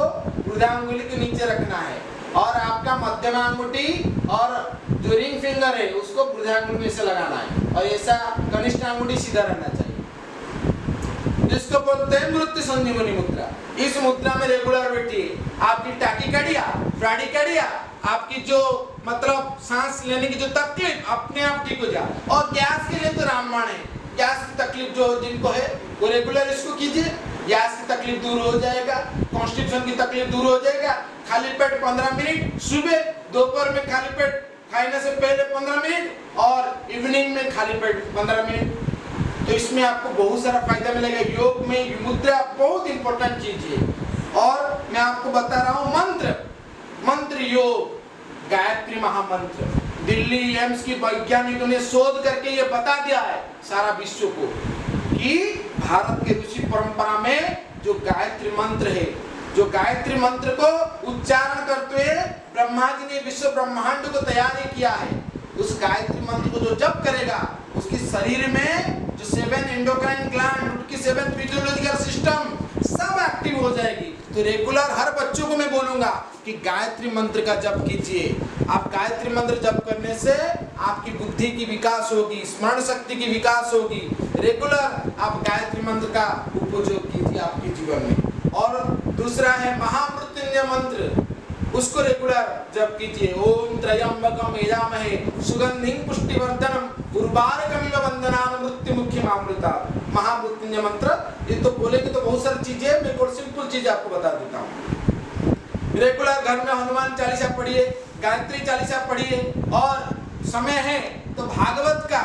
ऊर्ध्वांगुली के नीचे रखना है, और आपका मध्यमा अंगूठी और जो रिंग फिंगर है उसको ऊर्ध्वांगुली में से लगाना है, और ऐसा कनिष्ठ अंगूठी सीधा रहना चाहिए, जिसको बोलते हैं मृत्यु संजीवनी मुद्रा। इस मुद्रा में रेगुलर बैठिए, आपकी टैकीकार्डिया, ब्राडीकार्डिया, आपकी जो मतलब सांस लेने की जो तकलीफ अपने आप ठीक हो जाए। और गैस के लिए तो रामबाण है, गैस की तकलीफ जो जिनको है वो रेगुलर इसको कीजिए, गैस की तकलीफ दूर हो जाएगा, कॉन्स्टिपेशन की तकलीफ दूर हो जाएगा। खाली पेट 15 मिनट सुबह, दोपहर में खाली पेट खाने से पहले 15 मिनट, और इवनिंग में खाली पेट 15 मिनट। तो इसमें आपको बहुत सारा फायदा मिलेगा। योग में मुद्रा बहुत इंपॉर्टेंट चीज है। और मैं आपको बता रहा हूँ मंत्र योग, गायत्री महामंत्र। दिल्ली एम्स की वैज्ञानिकों ने शोध करके ये बता दिया है सारा विश्व को कि भारत के ऋषि परंपरा में जो गायत्री मंत्र है, जो गायत्री मंत्र को उच्चारण करते हुए ब्रह्मा जी ने विश्व ब्रह्मांड को तैयार किया है। उस गायत्री मंत्र को जो जप करेगा उसकी शरीर में जो 7 एंडोक्राइन ग्लैंड, उसकी 7 फिजियोलॉजिकल सिस्टम सब एक्टिव हो जाएगी। तो रेगुलर हर बच्चों को मैं बोलूंगा कि गायत्री मंत्र का जप कीजिए। आप गायत्री मंत्र जप करने से आपकी बुद्धि की विकास होगी, स्मरण शक्ति की विकास होगी। रेगुलर आप गायत्री मंत्र का उपयोग कीजिए आपके जीवन में। और दूसरा है महामृत्युंजय मंत्र, उसको रेगुलर जप कीजिए। ओम त्रयंबकम यजामहे सुगंधिं पुष्टिवर्धनम उर्वारुकमिव वंदनाम मृत्युमुख्यमामृतात्। महामृत्युंजय मंत्र ये तो बोलेंगे तो बहुत सारी चीजें, मैं एक और सिंपल चीज आपको बता देता हूँ। रेगुलर घर में हनुमान चालीसा पढ़िए, गायत्री चालीसा पढ़िए, और समय है तो भागवत का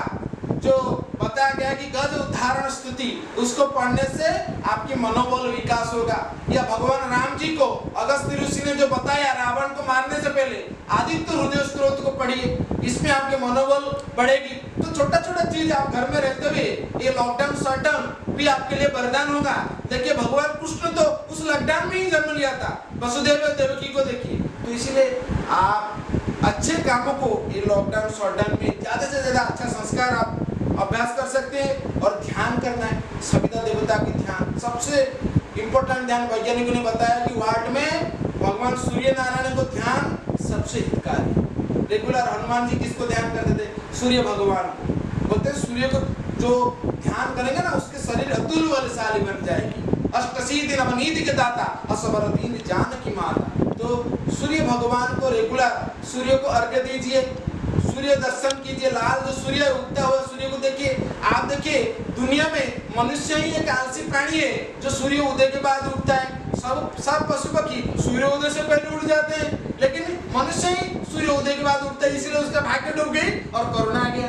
जो बताया गया कि गज उद्धारण स्तुति, उसको पढ़ने से आपकी मनोबल विकास होगा। या भगवान राम जी को अगस्त्य ऋषि ने जो बताया रावण को मारने से पहले, आदित्य हृदय स्तोत्र को पढ़िए, इसमें आपके मनोबल बढ़ेगी। तो छोटा छोटा चीज आप घर में रहते हुए, ये लॉकडाउन शटडाउन भी आपके लिए वरदान होगा। देखिए भगवान कृष्ण तो उस लॉकडाउन में ही जन्म लिया था, वसुदेव देवकी को देखिए। तो इसीलिए आप अच्छे कामों को ये लॉकडाउन शॉटडाउन में ज्यादा से ज्यादा अच्छा संस्कार आप अभ्यास कर सकते हैं। और ध्यान करना है, सविता देवता की ध्यान सबसे इम्पोर्टेंट ध्यान। वैज्ञानिकों ने बताया कि वाट में भगवान सूर्य नारायण को ध्यान सबसे हितकारी। रेगुलर हनुमान जी किसको ध्यान करते थे? सूर्य भगवान को। बोलते हैं सूर्य को जो ध्यान करेंगे ना, उसके शरीर अतुल बलशाली बन जाएगी। अष्टसिद्धि नवनीति के दाता असवर दीन जानकी माता। तो सूर्य भगवान को रेगुलर सूर्य को अर्घ्य दीजिए, सूर्य दर्शन कीजिए। लाल जो सूर्य उगता हुआ सूर्य को देखिए। आप देखिए दुनिया में मनुष्य ही एक आलसी प्राणी है जो सूर्य उदय के बाद उठता है। सब पशु पक्षी सूर्य उदय से पहले उठ जाते हैं, लेकिन मनुष्य ही सूर्य उदय के बाद उठता है, इसीलिए उसका भाग्य डूब गई और कोरोना आ गया।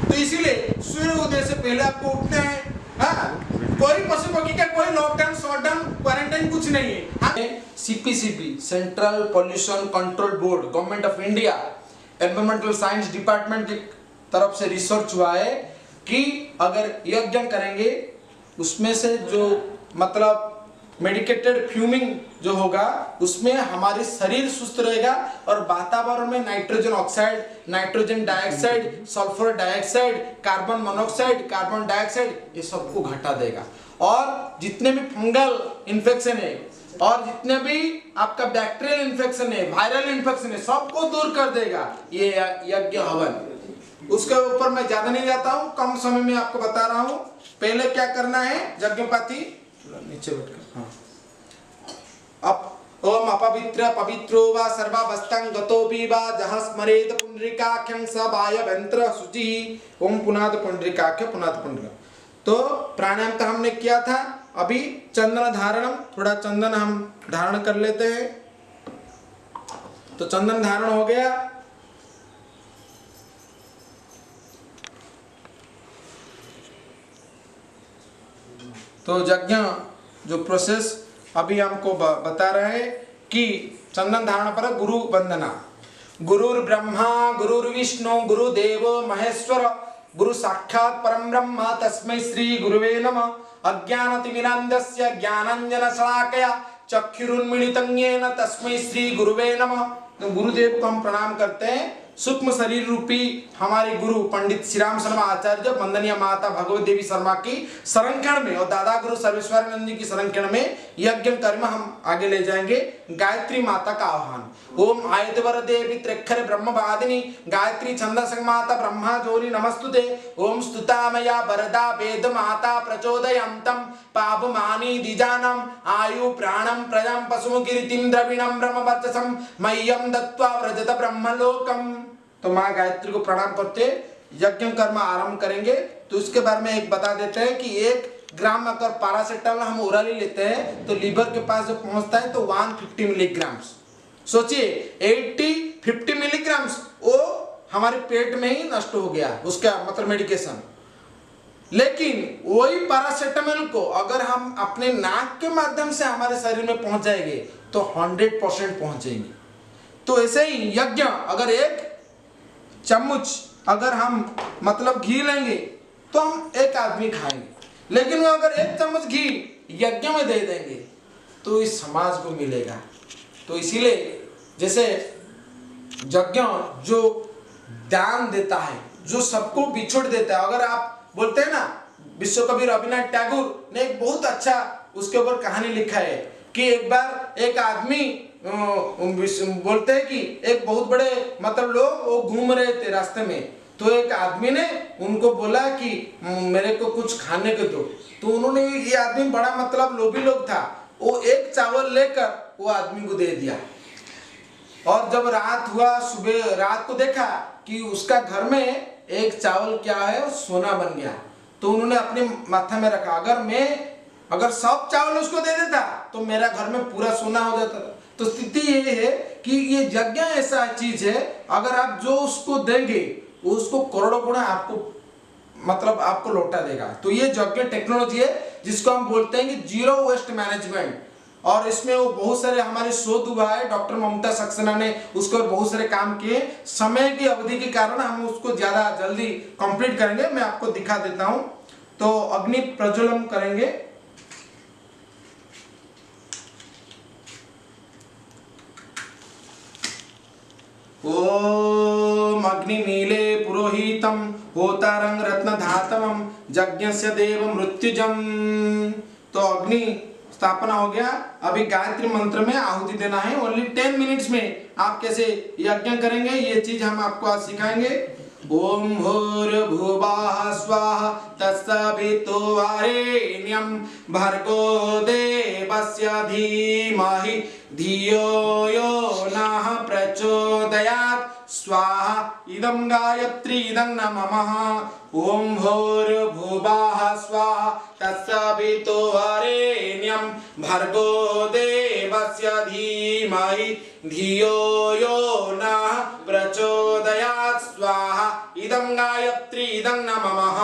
तो इसीलिए सूर्य उदय से पहले आपको उठना है। हाँ, कोई पशु पक्षी का कोई लॉकडाउन शॉटडाउन क्वारंटाइन कुछ नहीं है। CPCB central pollution control board government of India environmental science department की तरफ से रिसर्च हुआ है कि अगर यज्ञ करेंगे उसमें से जो मतलब मेडिकेटेड फ्यूमिंग जो होगा उसमें हमारी शरीर सुस्त रहेगा और वातावरण में nitrogen oxide, nitrogen dioxide, sulphur dioxide, carbon monoxide, carbon dioxide, ये सबको घटा देगा। और जितने भी फंगल इन्फेक्शन है और जितने भी आपका बैक्टीरियल इन्फेक्शन है, वायरल इन्फेक्शन है, सबको दूर कर देगा ये यज्ञ हवन। उसके ऊपर मैं ज्यादा नहीं जाता हूँ, कम समय में आपको बता रहा हूँ। पहले क्या करना है, यज्ञपाती नीचे बैठकर, हाँ, अब ओम अपवित्र पवित्रो वा सर्वावस्थं गतोपि वा जहाँ स्मरेत पुंडरीकाख्यं स वायवेंत्र शुचिः। ओम पुनाद पुंडरीकाख्य पुनाद पुंडरीक। तो प्राणायाम का हमने किया था। अभी चंदन धारणम, थोड़ा चंदन हम धारण कर लेते हैं। तो चंदन धारण हो गया। तो यज्ञ जो प्रोसेस अभी हमको बता रहे हैं कि चंदन धारण पर गुरु वंदना। गुरुर् ब्रह्मा गुरुर्विष्णु गुरुदेव महेश्वर गुरु साक्षात् परम ब्रह्म तस्मै श्री गुरुवे नमः। अज्ञानतिमिरान्धस्य ज्ञानाञ्जनशलाकया चक्षुरुन्मीलितं येन तस्मै श्री गुरुवे नमः। तो गुरुदेव को हम प्रणाम करते हैं। सूक्ष्म शरीर रूपी हमारे गुरु पंडित श्री राम शर्मा आचार्य, वंदनीय माता भगवत देवी शर्मा की संरक्षण में और दादा गुरु सर्वेश्वरानंद जी की संरक्षण में यज्ञ कर्म हम आगे ले जाएंगे। गायत्री माता का आह्वान। ओम आयतवर देवी त्रिक्षर ब्रह्मवादिनी गायत्री छंद संमाता ब्रह्मा जोरी नमस्तुते। ओम स्तुतामया वरदा वेद माता प्रचोदयंतम पापमानी द्विजानम आयु प्राणम प्रजम पशु कीर्तिम द्रविणम ब्रह्मवर्चसम मह्यम दत्त्वा व्रजत ब्रह्मलोकम। तो माँ गायत्री को प्रणाम करते यज्ञ कर्म आरंभ करेंगे। तो उसके बारे में एक बता देते हैं कि 1 ग्राम अगर पैरासिटामोल हम ओरली लेते हैं तो लीवर के पास जो पहुंचता है तो 150 मिलीग्राम। सोचिए 50 मिलीग्राम वो हमारे पेट में ही नष्ट हो गया, उसका मतलब मेडिकेशन। लेकिन वही पैरासिटामोल को अगर हम अपने नाक के माध्यम से हमारे शरीर में पहुंच जाएंगे तो 100% पहुंचेंगे। तो ऐसे ही यज्ञ अगर 1 चम्मच अगर हम मतलब घी लेंगे तो हम 1 आदमी खाएंगे, लेकिन वो अगर 1 चम्मच घी यज्ञ में दे देंगे तो इस समाज को मिलेगा। तो इसीलिए जैसे यज्ञ जो दान देता है, जो सबको बिछोड़ देता है। अगर आप बोलते हैं ना, विश्व कवि रविन्द्रनाथ टैगोर ने एक बहुत अच्छा उसके ऊपर कहानी लिखा है कि एक बार एक आदमी बोलते हैं कि एक बहुत बड़े मतलब लोग वो घूम रहे थे रास्ते में। तो एक आदमी ने उनको बोला कि मेरे को कुछ खाने को दो। तो उन्होंने, ये आदमी बड़ा मतलब लोभी लोग था, वो 1 चावल लेकर वो आदमी को दे दिया। और जब रात हुआ, सुबह रात को देखा कि उसका घर में 1 चावल क्या है, सोना बन गया। तो उन्होंने अपने माथा में रखा। अगर सब चावल उसको दे देता तो मेरा घर में पूरा सोना हो जाता था। तो स्थिति ये है कि ये यज्ञ ऐसा चीज है, अगर आप जो उसको देंगे वो उसको करोड़ों गुना आपको लौटा देगा। तो ये यज्ञ टेक्नोलॉजी है जिसको हम बोलते हैं कि जीरो वेस्ट मैनेजमेंट। और इसमें वो बहुत सारे हमारे शोध हुआ है, डॉक्टर ममता सक्सेना ने उसको बहुत सारे काम किए। समय की अवधि के कारण हम उसको ज्यादा जल्दी कंप्लीट करेंगे। मैं आपको दिखा देता हूं। तो अग्नि प्रज्वलन करेंगे। ओम अग्नि नीले पुरोहितम होतारंग रत्न धातमम यज्ञस्य देव मृत्युजम। तो अग्नि स्थापना हो गया। अभी गायत्री मंत्र में आहुति देना है। ओनली 10 मिनट्स में आप कैसे यज्ञ करेंगे ये चीज हम आपको आज सिखाएंगे। ओम भूर्भुवः स्वः तत्सवितुर्वरेण्यं भर्गो देवस्य धीमहि धियो यो नः प्रचोदयात् स्वाहा इदं गायत्री इदं नमः। ओम भूर्भुवः स्वः तत्सवितुर्वरेण्यं भर्गो देवस्य धीमहि धियो यो नः प्रचोदयात् स्वाहा इदं गायत्री इदं नमः।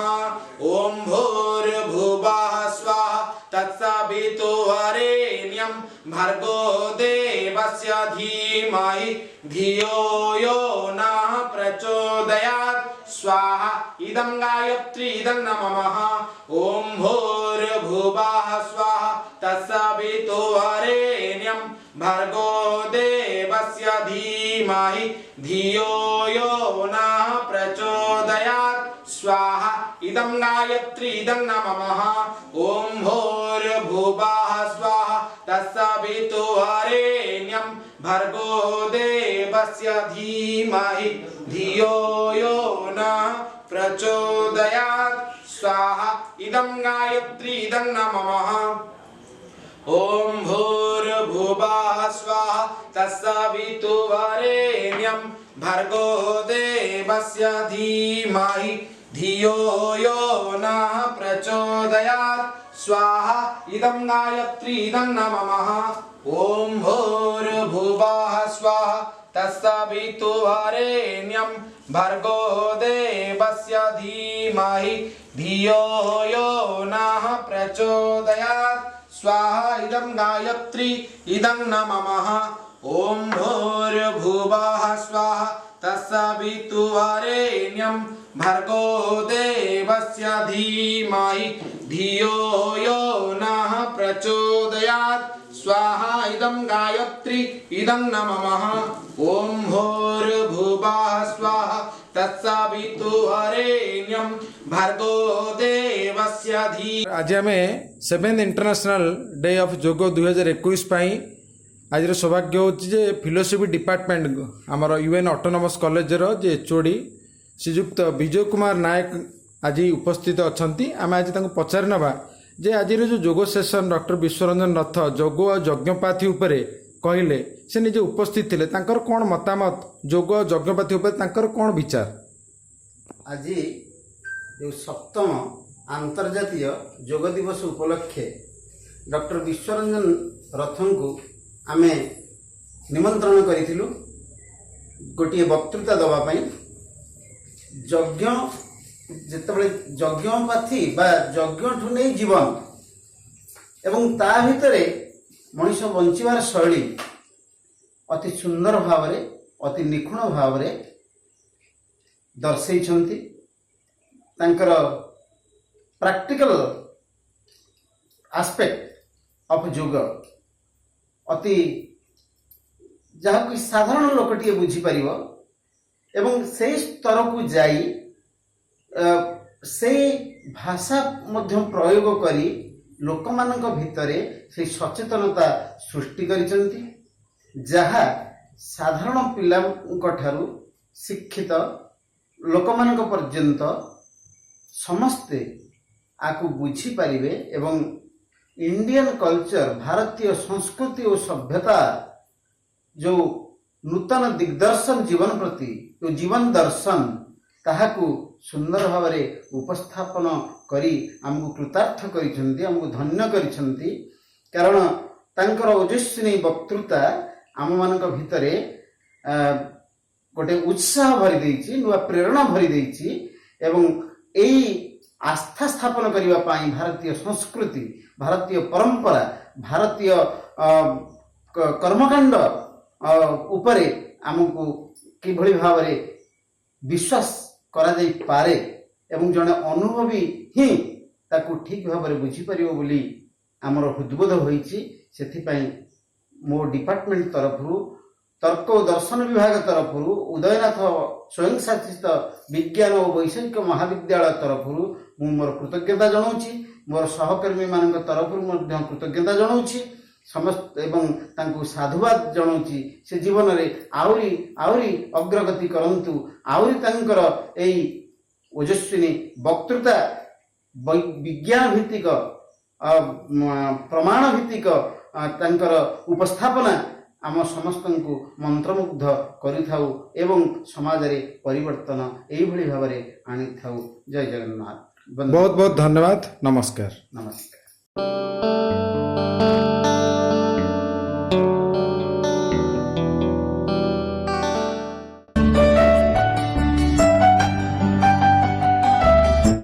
ओम भूर्भुवः स्वः तत्सवितुर्वरेण्यं भर्गो देवस्य धीमहि धियो यो नः प्रचोदयात् स्वाहा इदं गायत्री इदं नमः। ओम भूर्भुवः स्वः तत्सवितुर्वरेण्यं भर्गो देवस्य धीमहि धियो यो नः प्रचोदयात् स्वाहा इदं गायत्री इदं नमः। ओम भूर्भुवः स्वः तत्सवितुर्वरेण्यं भर्गो देवस्य धीमहि धियो यो नः प्रचोदयात् स्वाहा इदं गायत्री इदं नमः। ओम भूर्भुवः स्वः तत्सवितुर्वरेण्यं भर्गो देवस्य धीमहि धियो यो नः प्रचोदयात् स्वाहा इदं गायत्री इदं नमः। ओम भूर्भुवः स्वः तत्सवितुर्वरेण्यं भर्गो देवस्य धीमहि धियो यो नः प्रचोदयात् स्वाहा इदं गायत्री इदं नमः। ओम भूर्भुवः स्वः तत्सवितुर्वरेण्यं भर्गो देवस्य धीमहि धियो यो नः प्रचोदयात् स्वाहा इदं गायत्री इदं नमः। ओम भूर्भुवः स्वः तत्सवितुर्वरेण्यं भर्गो देवस्य धीमहि। आज आम 7th इंटरनेशनल डे ऑफ जोग 2021 आज सौभाग्य होचे फिलोसफी डिपार्टमेंट आमर यूएन ऑटोनोमस कॉलेज जे एचओडी श्रीजुक्त विजय कुमार नायक आज उपस्थित अच्छा। आम आज पचारि नवा जे आज जो जोग सेशन डॉक्टर विश्वरंजन रथ जोग और यज्ञपाथी उपरे कहले से निजे उपस्थित थे कौन मतामत जोग और यज्ञपाथी उपरे कौन विचार। आज जो 7म अंतर्जातीय योग दिवस उपलक्षे डॉक्टर विश्वरंजन रथन को आमे निमंत्रण करिथिलु गोटे वक्तृता दवापाई। यज्ञ जितेबाला यज्ञपाथी बा यज्ञ ठू नहीं जीवन एवं ता भितरे मनुष्य बंचिबार शैली अति सुंदर भाव अति निखुण भाव दर्शेइछंती। तांकर प्रैक्टिकल एस्पेक्ट ऑफ योग अति जहाँ कि साधारण लोकटिए बुझी पारिबो एवं से स्तर को जाई से भाषा मध्य प्रयोग करी लोकमानक भितरे से सचेतनता सृष्टि करिसंती जहाँ साधारण पिलांक ठारू शिक्षित लोकमानक पर्यंत समस्ते आकु बुझी पारिबे एवं इंडियन कल्चर भारतीय संस्कृति और सभ्यता जो नूतन दिग्दर्शन जीवन प्रति जो जीवन दर्शन ताहाकु सुंदर भाव उपस्थापन करी आमको कृतार्थ करिसेंती आमको धन्य करिसेंती कारण तांकर ओजस्विनी वक्तृता आम मानक भितरे गोटे उत्साह भरी देछि नुआ प्रेरणा भरी देछि एवं एई आस्था स्थापन करिवा पाई भारतीय संस्कृति भारतीय परंपरा भारतीय कर्मकांड उपरे आमको किभଳି भावरे विश्वास करा जाई पारे एवं जने अनुभवी ही ताकू ठीक भावरे बुझी परियो बोली आमर हृदबोध होईछि सेथि पई मो डिपार्टमेंट तरफरु तर्क और दर्शन विभाग तरफरु उदयनाथ स्वयं शासित विज्ञान और वैषयिक महाविद्यालय तरफरु मु मोर कृतज्ञता जनाऊछि मोर सहकर्मी मानक तरफरु मध्य कृतज्ञता जनाऊछि समस्त एवं तांको साधुवाद जनाऊछि से जीवन रे आउरी आउरी अग्रगति करंतु आउरी तांकर एई ओजस्विनी वक्तृता विज्ञान भित्तिक प्रमाण भित्तिक तांकर उपस्थापना आम समस्त को मंत्रमुग्ध करिथाउ एवं समाज रे परिवर्तन एई भली भाबरे आनि थाउ। जय जगन्नाथ। बहुत बहुत धन्यवाद। नमस्कार। नमस्कार।